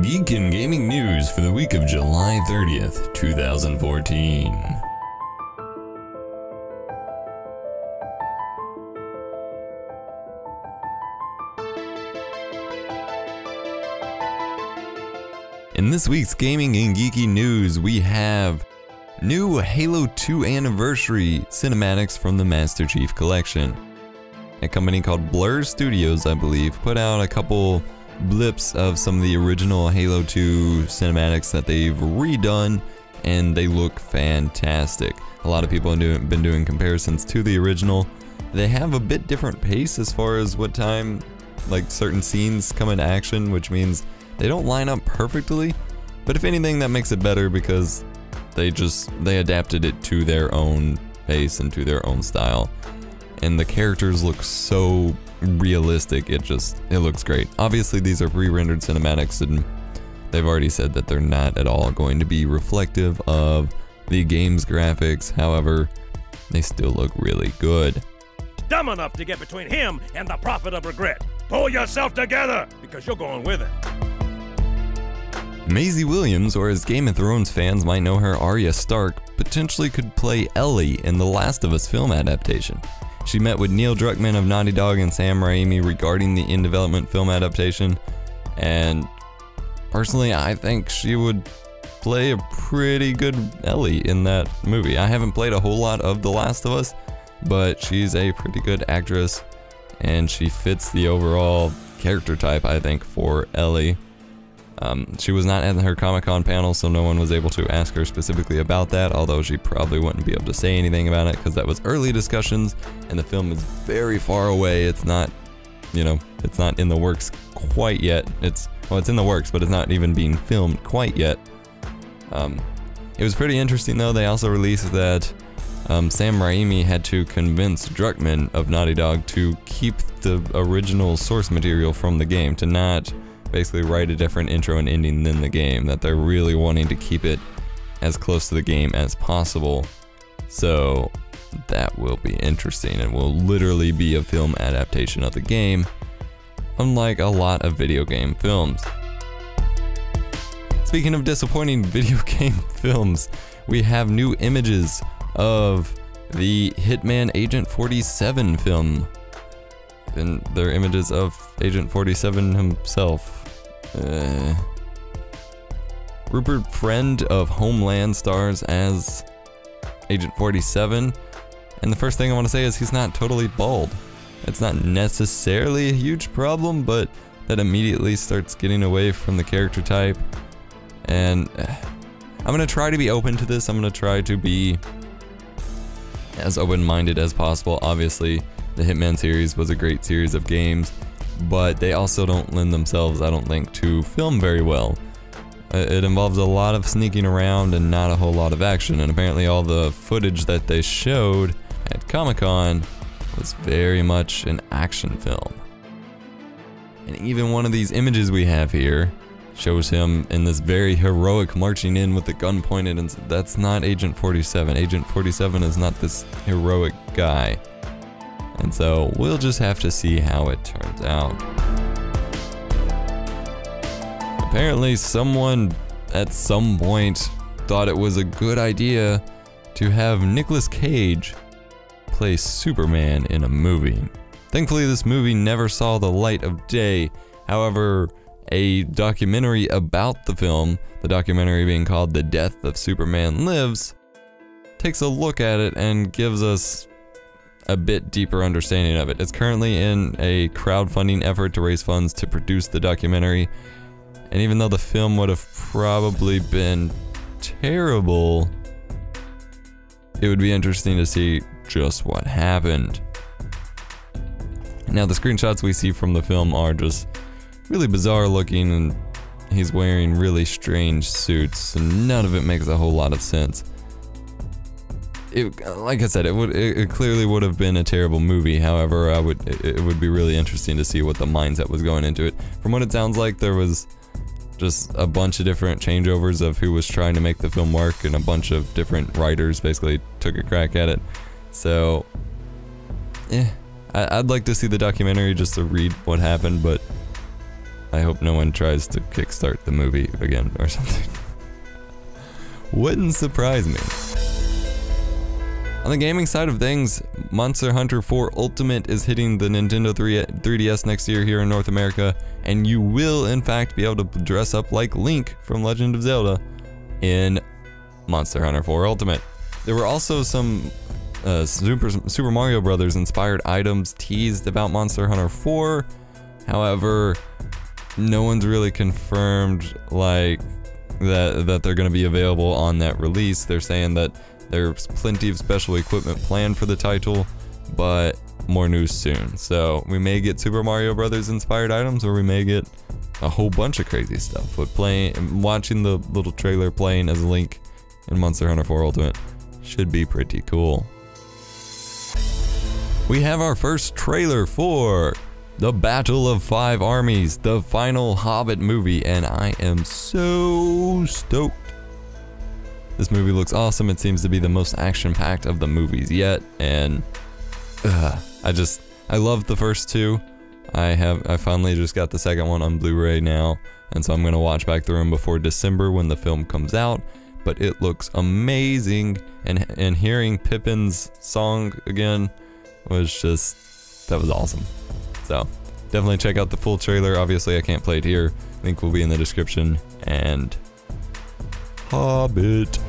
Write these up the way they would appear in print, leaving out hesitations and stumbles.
Geek and gaming news for the week of July 30th, 2014. In this week's gaming and geeky news, we have new Halo 2 anniversary cinematics from the Master Chief Collection. A company called Blur Studios, I believe, put out a couple blips of some of the original Halo 2 cinematics that they've redone, and they look fantastic. A lot of people have been doing comparisons to the original. They have a bit different pace as far as what time like certain scenes come into action, which means they don't line up perfectly, but if anything that makes it better because they adapted it to their own pace and to their own style. And the characters look so realistic, it looks great. Obviously these are pre-rendered cinematics and they've already said that they're not at all going to be reflective of the game's graphics, however, they still look really good. Dumb enough to get between him and the prophet of regret. Pull yourself together, because you're going with it. Maisie Williams, or as Game of Thrones fans might know her, Arya Stark, potentially could play Ellie in the Last of Us film adaptation. She met with Neil Druckmann of Naughty Dog and Sam Raimi regarding the in-development film adaptation, and personally I think she would play a pretty good Ellie in that movie. I haven't played a whole lot of The Last of Us, but she's a pretty good actress and she fits the overall character type, I think, for Ellie. She was not at her Comic-Con panel, so no one was able to ask her specifically about that, although she probably wouldn't be able to say anything about it because that was early discussions and the film is very far away. It's not, it's not in the works quite yet. It's in the works, but it's not even being filmed quite yet. It was pretty interesting though. They also released that Sam Raimi had to convince Druckmann of Naughty Dog to keep the original source material from the game, to not basically write a different intro and ending than the game, that they're really wanting to keep it as close to the game as possible. So that will be interesting and will literally be a film adaptation of the game, unlike a lot of video game films. Speaking of disappointing video game films, we have new images of the Hitman Agent 47 film. And they're images of Agent 47 himself. Rupert Friend of Homeland stars as Agent 47, and the first thing I want to say is he's not totally bald. It's not necessarily a huge problem, but that immediately starts getting away from the character type, and I'm going to try to be open to this. I'm going to try to be as open-minded as possible. Obviously, the Hitman series was a great series of games, but they also don't lend themselves, I don't think, to film very well. It involves a lot of sneaking around and not a whole lot of action, and apparently all the footage that they showed at Comic-Con was very much an action film. And even one of these images we have here shows him in this very heroic marching in with the gun pointed, and that's not Agent 47. Agent 47 is not this heroic guy. And so we'll just have to see how it turns out. Apparently someone at some point thought it was a good idea to have Nicolas Cage play Superman in a movie. Thankfully this movie never saw the light of day. However, a documentary about the film, the documentary being called The Death of Superman Lives, takes a look at it and gives us a bit deeper understanding of it. It's currently in a crowdfunding effort to raise funds to produce the documentary, and even though the film would have probably been terrible, it would be interesting to see just what happened. Now the screenshots we see from the film are just really bizarre looking, and he's wearing really strange suits, and none of it makes a whole lot of sense. Like I said, it clearly would have been a terrible movie. However, it would be really interesting to see what the mindset was going into it. From what it sounds like, there was just a bunch of different changeovers of who was trying to make the film work, and a bunch of different writers basically took a crack at it. So, I'd like to see the documentary just to read what happened, but I hope no one tries to kickstart the movie again or something. Wouldn't surprise me. On the gaming side of things, Monster Hunter 4 Ultimate is hitting the Nintendo 3DS next year here in North America, and you will in fact be able to dress up like Link from Legend of Zelda in Monster Hunter 4 Ultimate. There were also some Super Mario Brothers inspired items teased about Monster Hunter 4. However, no one's really confirmed like that they're going to be available on that release. They're saying that there's plenty of special equipment planned for the title, but more news soon. So we may get Super Mario Brothers inspired items, or we may get a whole bunch of crazy stuff. But watching the little trailer playing as Link in Monster Hunter 4 Ultimate should be pretty cool. We have our first trailer for The Battle of Five Armies, the final Hobbit movie, and I am so stoked. This movie looks awesome. It seems to be the most action-packed of the movies yet, and I love the first two. I finally just got the second one on Blu-ray now, and so I'm gonna watch back through them before December when the film comes out. But it looks amazing, and hearing Pippin's song again was that was awesome. So definitely check out the full trailer. Obviously I can't play it here. Link will be in the description. And Hobbit.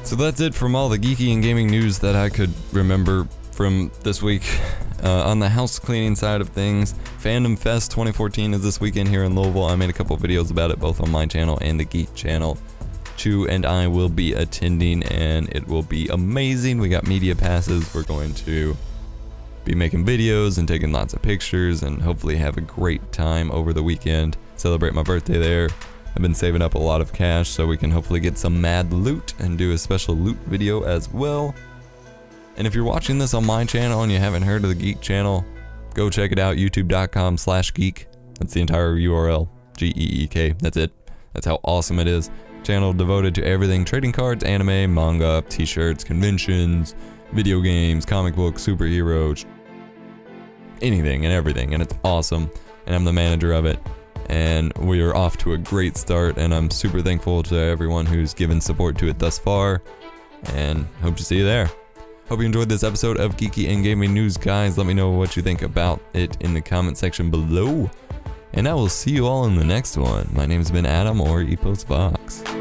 So that's it from all the geeky and gaming news that I could remember from this week. On the house cleaning side of things, Fandom Fest 2014 is this weekend here in Louisville. I made a couple videos about it both on my channel and the Geek channel. Chu and I will be attending, and it will be amazing. We got media passes. We're going to be making videos and taking lots of pictures and hopefully have a great time over the weekend. Celebrate my birthday there. I've been saving up a lot of cash so we can hopefully get some mad loot and do a special loot video as well. And if you're watching this on my channel and you haven't heard of the Geek channel, go check it out, youtube.com/geek. That's the entire URL, Geek. That's it. That's how awesome it is. Channel devoted to everything: trading cards, anime, manga, t-shirts, conventions, video games, comic books, superheroes, anything and everything, and it's awesome. And I'm the manager of it, and we are off to a great start, and I'm super thankful to everyone who's given support to it thus far, and hope to see you there. Hope you enjoyed this episode of Geeky and Gaming News, guys. Let me know what you think about it in the comment section below, and I will see you all in the next one. My name's been Adam, or EposVox.